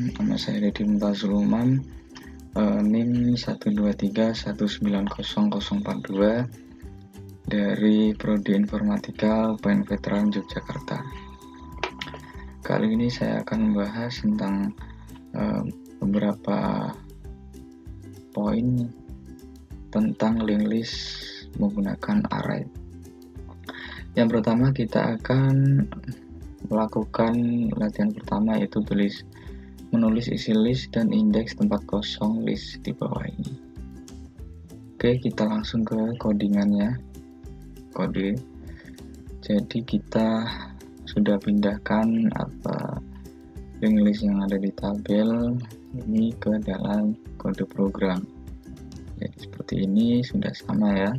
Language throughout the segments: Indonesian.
Nama saya Deddy Mumtazul Umam, NIM 123190042 dari Prodi Informatika UPN Veteran Yogyakarta. Kali ini saya akan membahas tentang beberapa poin tentang linked list menggunakan array. Yang pertama, kita akan melakukan latihan pertama, yaitu menulis isi list dan indeks tempat kosong list di bawah ini. Oke, kita langsung ke codingannya. Kode. Jadi kita sudah pindahkan linked list yang ada di tabel ini ke dalam kode program. Jadi seperti ini sudah sama ya.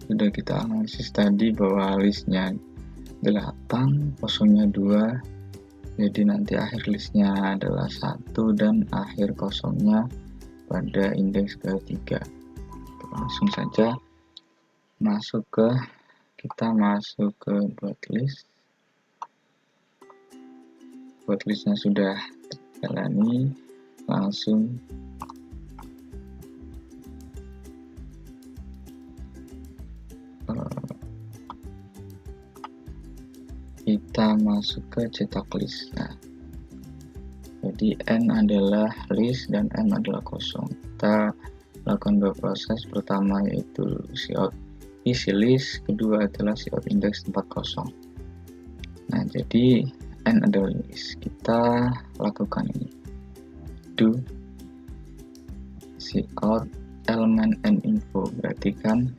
Sudah kita analisis tadi bahwa listnya 8, kosongnya 2, jadi nanti akhir listnya adalah 1 dan akhir kosongnya pada indeks ke-3. Langsung saja kita masuk ke buat listnya sudah jalani, langsung kita masuk ke cetak list. Nah, jadi N adalah list dan M adalah kosong. Kita lakukan dua proses. Pertama yaitu cout isi list, kedua adalah cout indeks tempat kosong. Nah, jadi N adalah list. Kita lakukan ini. Do cout elemen N info, berarti kan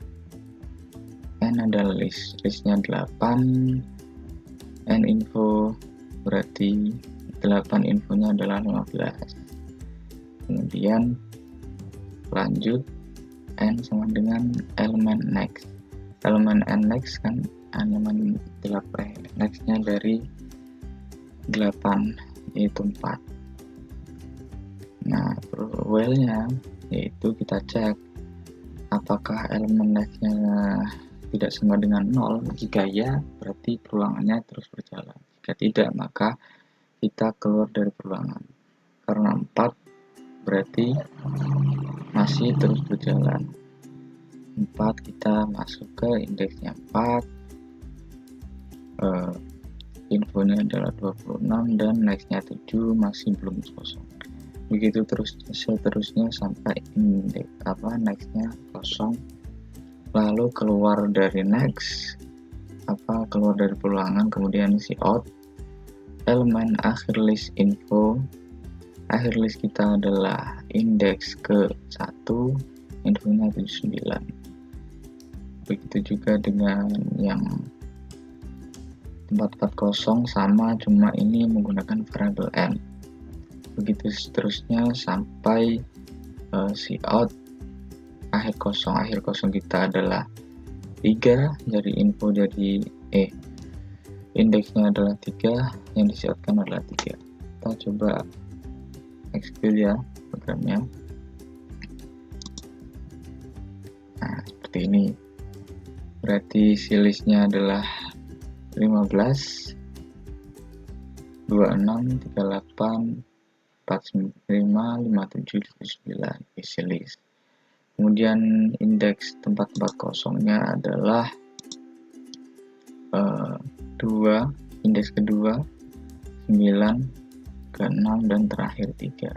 N adalah listnya 8, N info berarti 8 infonya adalah 15. Kemudian lanjut N sama dengan elemen next. Elemen N next kan elemen 8, nextnya dari 8 yaitu 4. Nah, while-nya yaitu kita cek apakah elemen nextnya tidak sama dengan 0. Jika ya, berarti perulangannya terus berjalan. Jika tidak, maka kita keluar dari perulangan. Karena 4 berarti masih terus berjalan. 4 kita masuk ke indeksnya 4. Infonya adalah 26 dan nextnya 7 masih belum kosong. Begitu terus seterusnya sampai nextnya kosong. Lalu keluar dari next, keluar dari perulangan, kemudian cout elemen akhir list info. Akhir list kita adalah indeks ke-1, infonya 79. Begitu juga dengan yang tempat kosong, sama, cuma ini menggunakan variabel n. Begitu seterusnya sampai cout akhir kosong kita adalah 3, jadi info dari indeksnya adalah 3, yang disiapkan adalah 3. Kita coba execute ya programnya. Nah, seperti ini. Berarti si listnya adalah 15, 26, 38, 45, 57, 79 isi list. Kemudian indeks tempat kosongnya adalah 2, indeks kedua 9, ke-6 dan terakhir 3.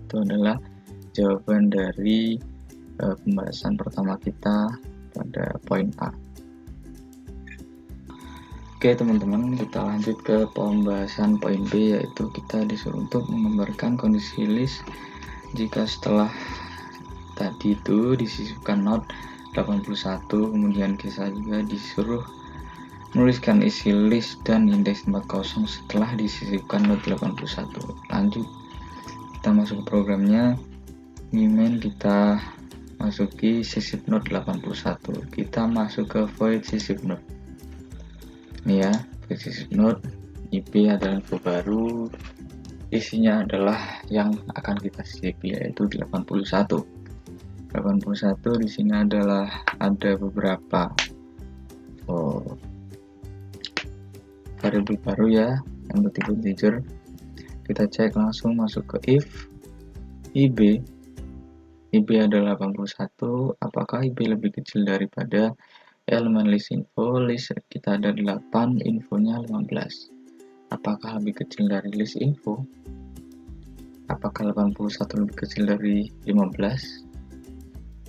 Itu adalah jawaban dari pembahasan pertama kita pada poin A. Oke teman-teman, kita lanjut ke pembahasan poin B, yaitu kita disuruh untuk menggambarkan kondisi list jika setelah tadi itu disisipkan not 81, kemudian kita juga disuruh menuliskan isi list dan indeks tempat kosong setelah disisipkan not 81. Lanjut, kita masuk ke programnya. Main kita masuki sisip not 81. Kita masuk ke void sisip not. Ini ya, void sisip not. IP adalah info baru. Isinya adalah yang akan kita sisip, yaitu 81. 81 di sini adalah ada beberapa variabel baru ya. yang bertipe integer. Kita cek langsung, masuk ke if IB adalah 81, apakah IB lebih kecil daripada elemen list info? List kita ada 8, infonya 15. Apakah lebih kecil dari list info? Apakah 81 lebih kecil dari 15?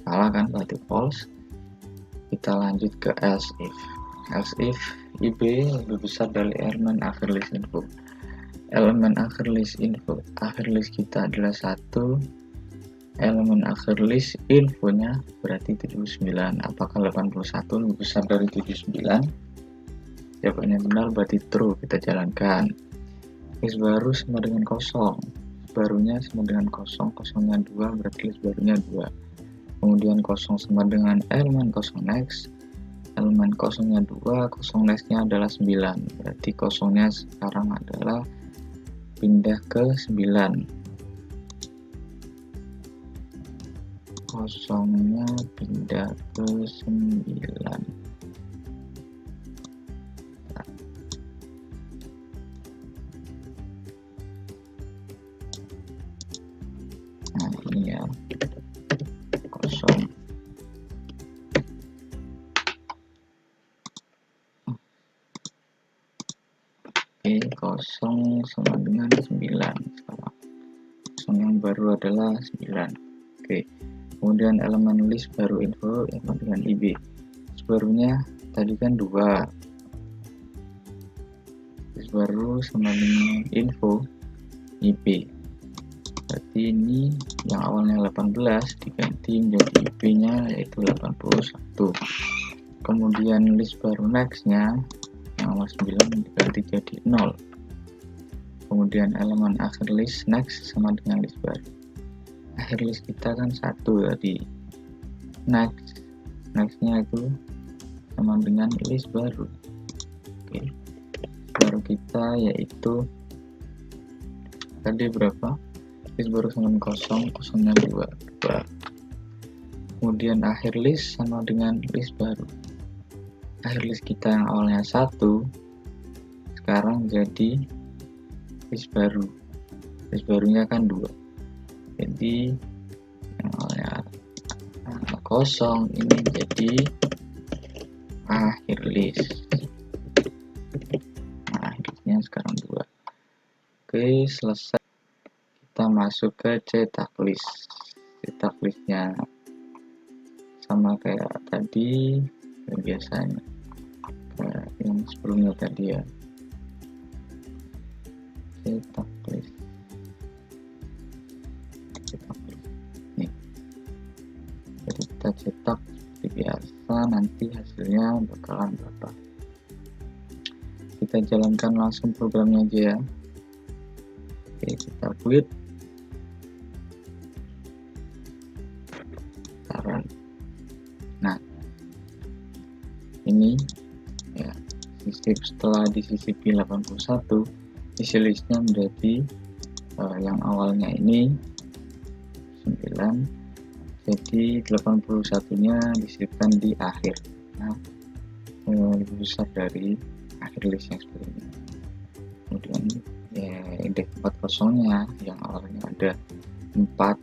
Salah kan, berarti false. Kita lanjut ke else if IB lebih besar dari elemen akhir list info. Elemen akhir list kita adalah 1, elemen akhir list infonya berarti 79. Apakah 81 lebih besar dari 79? Jawabannya benar, berarti true. Kita jalankan. List baru sama dengan kosong, barunya sama dengan kosong, kosongnya 2, berarti list barunya 2. Kemudian kosong sama dengan elemen kosong next, elemen kosongnya 2, kosong nextnya adalah 9, berarti kosongnya sekarang adalah pindah ke 9, kosongnya pindah ke 9. Nah ini ya, kosong. Oke, kosong sama dengan 9 sekarang. Kosong yang baru adalah 9. Oke, kemudian elemen list baru info sama dengan IB. List barunya tadi kan 2. List baru sama dengan info IB. Berarti ini yang awalnya 18 diganti menjadi IB-nya yaitu 81. Kemudian list baru next-nya yang awal 9 diganti jadi 0. Kemudian elemen akhir list next sama dengan list baru. Akhir list kita kan 1 tadi. Next-nya itu sama dengan list baru. Oke. Baru kita yaitu tadi berapa? List baru sama dengan kosong, kosongnya 2. Kemudian akhir list sama dengan list baru. Akhir list kita yang awalnya 1 sekarang jadi list baru. List barunya kan 2. Jadi yang awalnya kosong ini jadi akhir list. Nah, akhir listnya sekarang 2. Oke, selesai. Kita masuk ke cetak list. Cetak listnya sama kayak tadi, biasanya kayak yang sebelumnya tadi ya. Cetak list nih, jadi kita cetak seperti biasa, nanti hasilnya bakalan berapa. Kita jalankan langsung programnya aja ya. Oke, kita quit. Nah ini ya, setelah disisipi 81, isi listnya menjadi yang awalnya ini 9, jadi 81 nya disisipkan di akhir. Nah, lebih besar dari akhir list yang sebelumnya. Kemudian ya, indeks tempat kosongnya yang awalnya ada 4,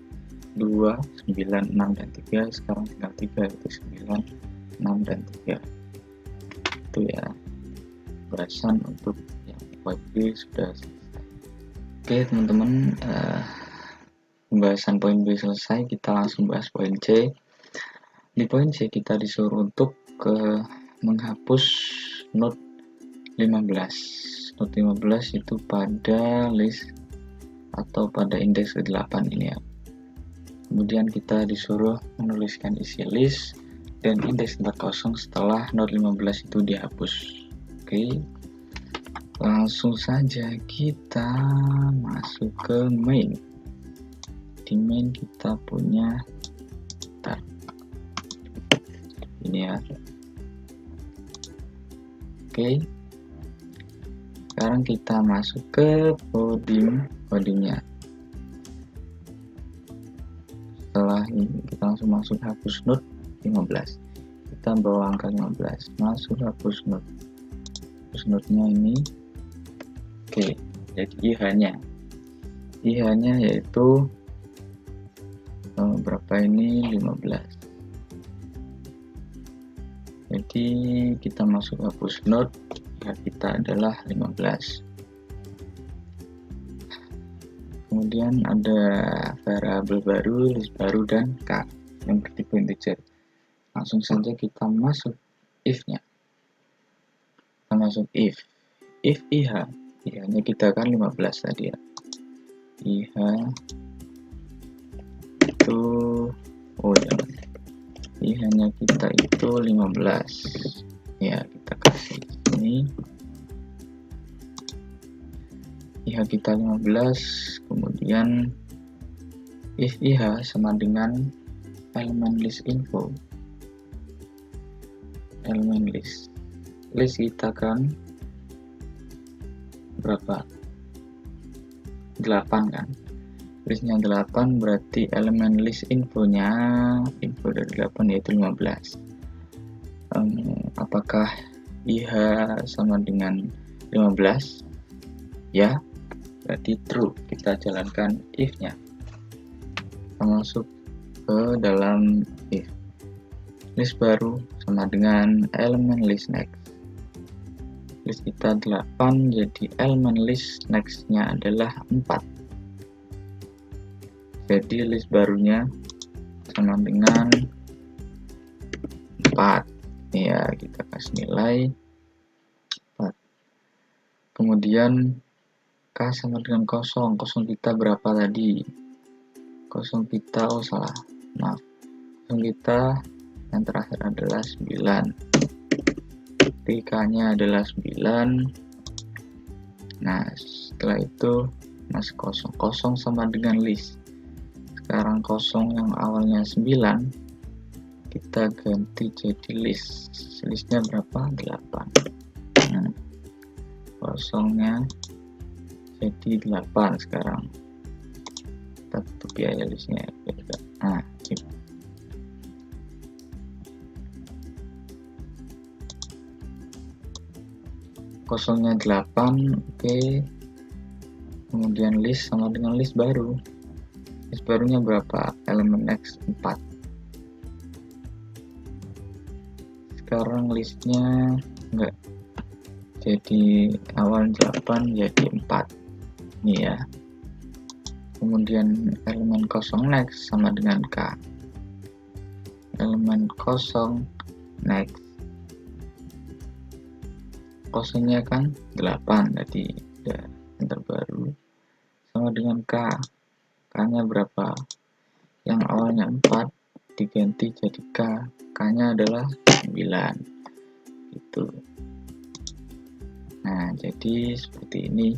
2, 9, 6, dan 3, sekarang tinggal 3, yaitu 9, 6, dan 3. Itu ya berasan untuk yang point B sudah selesai. Oke teman-teman, pembahasan poin B selesai, kita langsung bahas poin C. Di poin C kita disuruh untuk menghapus node 15. Node 15 itu pada list atau pada indeks ke-8 ini ya. Kemudian kita disuruh menuliskan isi list dan indeks tempat kosong setelah node 15 itu dihapus. Oke, langsung saja kita masuk ke main. Di main kita punya ini ya. Oke, sekarang kita masuk ke codingnya. Setelah ini kita langsung masuk hapus node 15. Kita bawa angka 15, masuk hapus node. Hapus node nya ini. Oke, jadi IH-nya yaitu berapa ini? 15. Jadi kita masuk hapus node, IH kita adalah 15. Kemudian ada variabel baru, list baru, dan K yang bertipe integer. Langsung saja kita masuk if-nya. Kita masuk if IH, IH-nya kita kan 15 tadi ya. IH itu, jangan. IH-nya kita itu 15. Ya, kita kasih ini. IH kita 15, kemudian if IH sama dengan elemen list info. Elemen list kita kan berapa? 8 kan? Listnya 8, berarti elemen list infonya, info dari 8 yaitu 15. Apakah IH sama dengan 15? Ya, berarti true. Kita jalankan if-nya. Kita masuk ke dalam if. List baru sama dengan elemen list next. List kita 8, jadi elemen list next-nya adalah 4. Jadi list barunya sama dengan 4. Ya, kita kasih nilai 4. Kemudian K sama dengan 0. 0 kita berapa tadi? 0 kita, salah. Maaf. 0 kita yang terakhir adalah 9. K-nya adalah 9. Nah, setelah itu masih 0. 0 sama dengan list. Sekarang 0 yang awalnya 9 kita ganti jadi list. Listnya berapa? 8. Nah, 0-nya jadi 8 sekarang. Kita tutup ya listnya. Nah, gitu. Kosongnya 8, oke. Kemudian list sama dengan list baru. List barunya berapa? Elemen X 4. Sekarang listnya enggak. Jadi awal 8 jadi 4. Ini ya. Kemudian elemen 0 next sama dengan K. Elemen 0 next. Kosongnya kan 8 tadi, yang terbaru sama dengan K. K-nya berapa? Yang awalnya 4 diganti jadi K. K-nya adalah 9. Gitu. Nah, jadi seperti ini.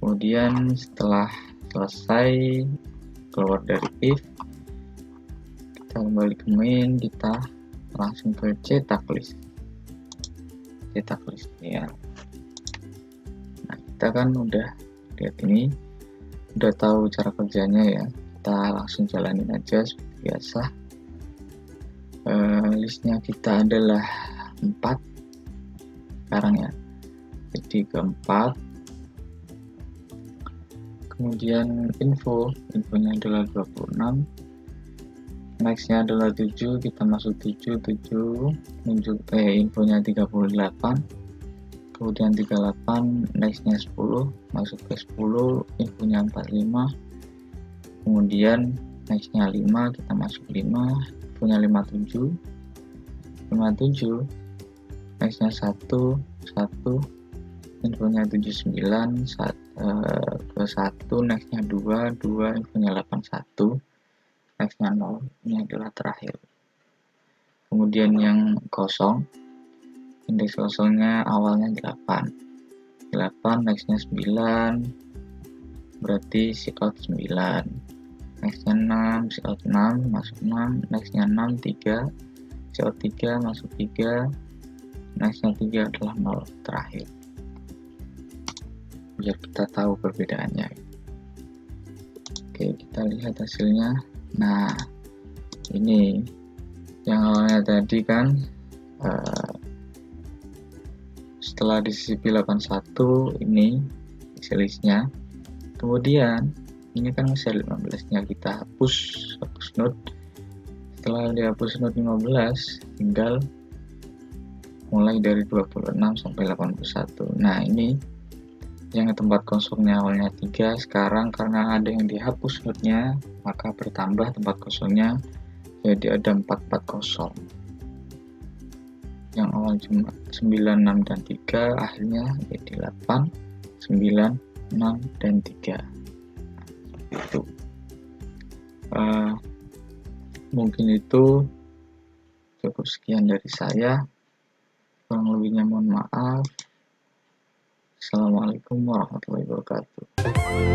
Kemudian setelah selesai keluar dari if, kita kembali ke main, kita langsung ke cetak list ya. Nah, kita kan udah lihat ini, udah tahu cara kerjanya ya. Kita langsung jalanin aja seperti biasa. Listnya kita adalah 4 sekarang ya, jadi keempat. Kemudian infonya adalah 26, nextnya adalah 7, kita masuk 7 infonya 38, kemudian 38, nextnya 10, masuk ke 10, infonya 45, kemudian nextnya 5, kita masuk 5, infonya 57, nextnya 1, infonya 79, ke 1, nextnya 2, infonya 81, nextnya 0, ini adalah terakhir. Kemudian yang kosong, indeks kosongnya awalnya 8, nextnya 9, berarti cout 9, nextnya 6, cout 6, masuk 6, nextnya 6, 3, cout 3, masuk 3, nextnya 3 adalah 0 terakhir, biar kita tahu perbedaannya. Oke, kita lihat hasilnya. Nah, ini yang awalnya tadi kan setelah setelah disisipi 81 ini isi listnya, kemudian ini kan sel 15 nya kita hapus node. Setelah dihapus node 15, tinggal mulai dari 26 sampai 81. Nah ini yang tempat kosongnya awalnya 3, sekarang karena ada yang dihapus node-nya, maka bertambah tempat kosongnya jadi ada 440. Yang awal cuma 9, 6, dan 3 akhirnya jadi 8, 9, 6, dan 3. Itu mungkin itu cukup. Sekian dari saya, kurang lebihnya mohon maaf. Assalamualaikum warahmatullahi wabarakatuh.